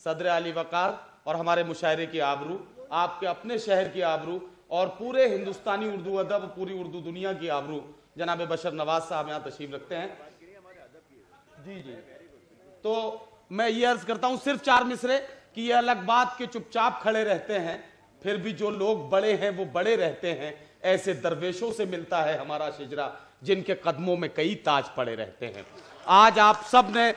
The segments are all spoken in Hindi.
सदर आली वकार और हमारे मुशायरे की आबरू, आपके अपने शहर की आबरू और पूरे हिंदुस्तानी उर्दू अदब, पूरी उर्दू दुनिया की आबरू जनाब बशर नवाज साहब यहाँ तशरीफ रखते हैं। जी जी, तो मैं ये अर्ज करता हूँ सिर्फ 4 मिसरे कि ये अलग बात के चुपचाप खड़े रहते हैं, फिर भी जो लोग बड़े हैं वो बड़े रहते हैं। ऐसे दरवेशों से मिलता है हमारा शिजरा, जिनके कदमों में कई ताज पड़े रहते हैं। आज आप सब ने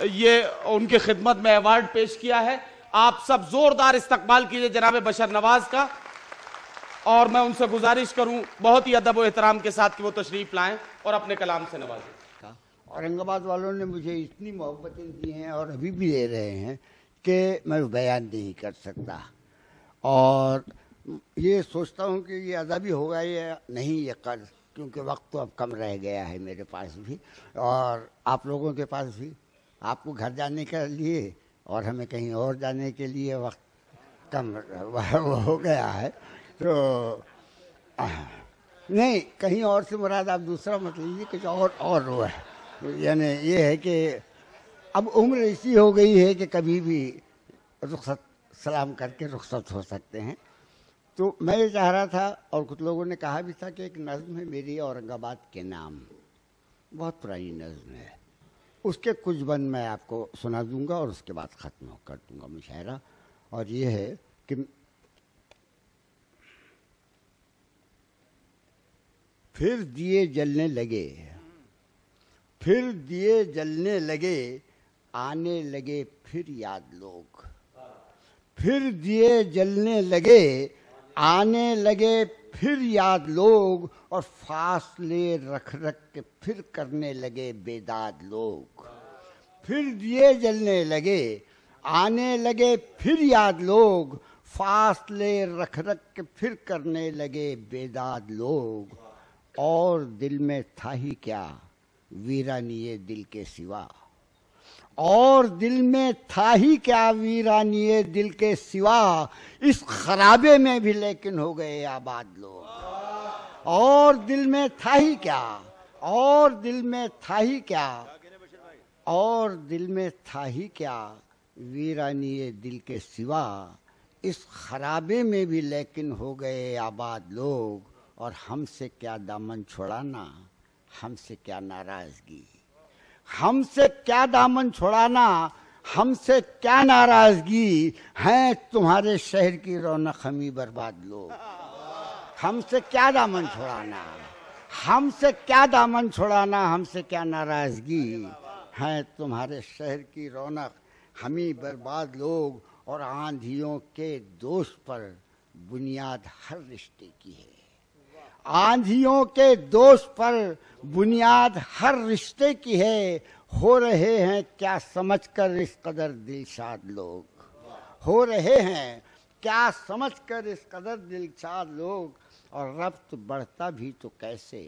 ये उनकी खिदमत में अवार्ड पेश किया है। आप सब जोरदार इस्तकबाल कीजिए जनाब बशर नवाज का, और मैं उनसे गुजारिश करूं बहुत ही अदब और एहतराम के साथ कि वो तशरीफ लाएं और अपने कलाम से नवाजें। औरंगाबाद वालों ने मुझे इतनी मोहब्बतें दी हैं और अभी भी दे रहे हैं कि मैं बयान नहीं कर सकता, और ये सोचता हूँ कि ये अदबी होगा या नहीं ये कर्ज, क्योंकि वक्त तो अब कम रह गया है मेरे पास भी और आप लोगों के पास भी। आपको घर जाने के लिए और हमें कहीं और जाने के लिए वक्त कम हो गया है, तो नहीं, कहीं और से मुराद आप दूसरा मत लीजिए, कुछ और हुआ है। यानी ये है कि अब उम्र ऐसी हो गई है कि कभी भी रुखसत सलाम करके रुखसत हो सकते हैं। तो मैं ये चाह रहा था, और कुछ लोगों ने कहा भी था कि एक नज़्म है मेरी औरंगाबाद के नाम, बहुत पुरानी नज़्म है, उसके कुछ बंद मैं आपको सुना दूंगा और उसके बाद ख़त्म कर दूंगा मुशायरा। और ये है कि फिर दिए जलने लगे, फिर दिए जलने लगे, आने लगे फिर याद लोग। फिर दिए जलने लगे, आने लगे फिर याद लोग, और फासले रख रख के फिर करने लगे बेदाद लोग। फिर दिए जलने लगे, आने लगे फिर याद लोग, फासले रख रख के फिर करने लगे बेदाद लोग। और दिल में था ही क्या वीरानिए दिल के सिवा, और दिल में था ही क्या वीरानिए दिल के सिवा, इस खराबे में भी लेकिन हो गए आबाद लोग। और दिल में था ही क्या, और दिल में था ही क्या, और दिल में था ही क्या वीरानिए दिल के सिवा, इस खराबे में भी लेकिन हो गए आबाद लोग। और हमसे क्या दामन छुड़ाना, हमसे क्या नाराजगी, हमसे क्या दामन छुड़ाना, हमसे क्या नाराजगी, हैं तुम्हारे शहर की रौनक हमी बर्बाद लोग। हमसे क्या दामन छुड़ाना, हमसे क्या दामन छुड़ाना, हमसे क्या नाराजगी, हैं तुम्हारे शहर की रौनक हमी बर्बाद लोग। और आंधियों के दोष पर बुनियाद हर रिश्ते की है, आंधियों के दोष पर बुनियाद हर रिश्ते की है। हो रहे हैं क्या समझकर इस कदर दिलशाद लोग, हो रहे हैं क्या समझकर इस कदर दिलशाद लोग। और रफ्त बढ़ता भी तो कैसे,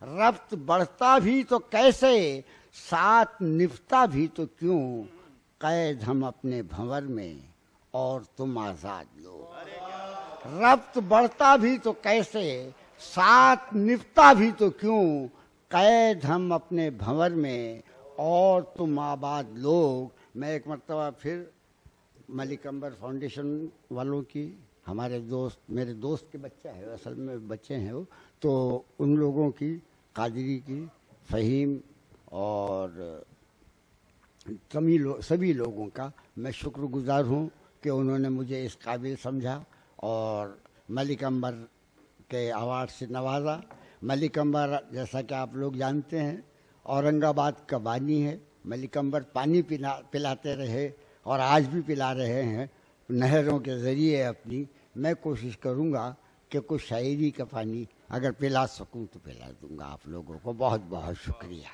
रफ्त बढ़ता भी तो कैसे, साथ निभता भी तो क्यों, कैद हम अपने भंवर में और तुम आजाद लोग। रफ्त बढ़ता भी तो कैसे, साथ निभता भी तो क्यों, कैद हम अपने भंवर में और तुम आबाद लोग। मैं एक मरतबा फिर मलिक अंबर फाउंडेशन वालों की, हमारे दोस्त, मेरे दोस्त के बच्चा है, असल में बच्चे हैं वो, तो उन लोगों की, कादरी की, फ़हीम और सभी लोगों का मैं शुक्रगुजार हूँ कि उन्होंने मुझे इस काबिल समझा और मलिक अंबर के अवार्ड से नवाजा। मलिक अंबर जैसा कि आप लोग जानते हैं औरंगाबाद का बानी है। मलिक अंबर पानी पिलाते रहे और आज भी पिला रहे हैं नहरों के ज़रिए अपनी। मैं कोशिश करूँगा कि कुछ शायरी का पानी अगर पिला सकूँ तो पिला दूँगा आप लोगों को। बहुत बहुत शुक्रिया।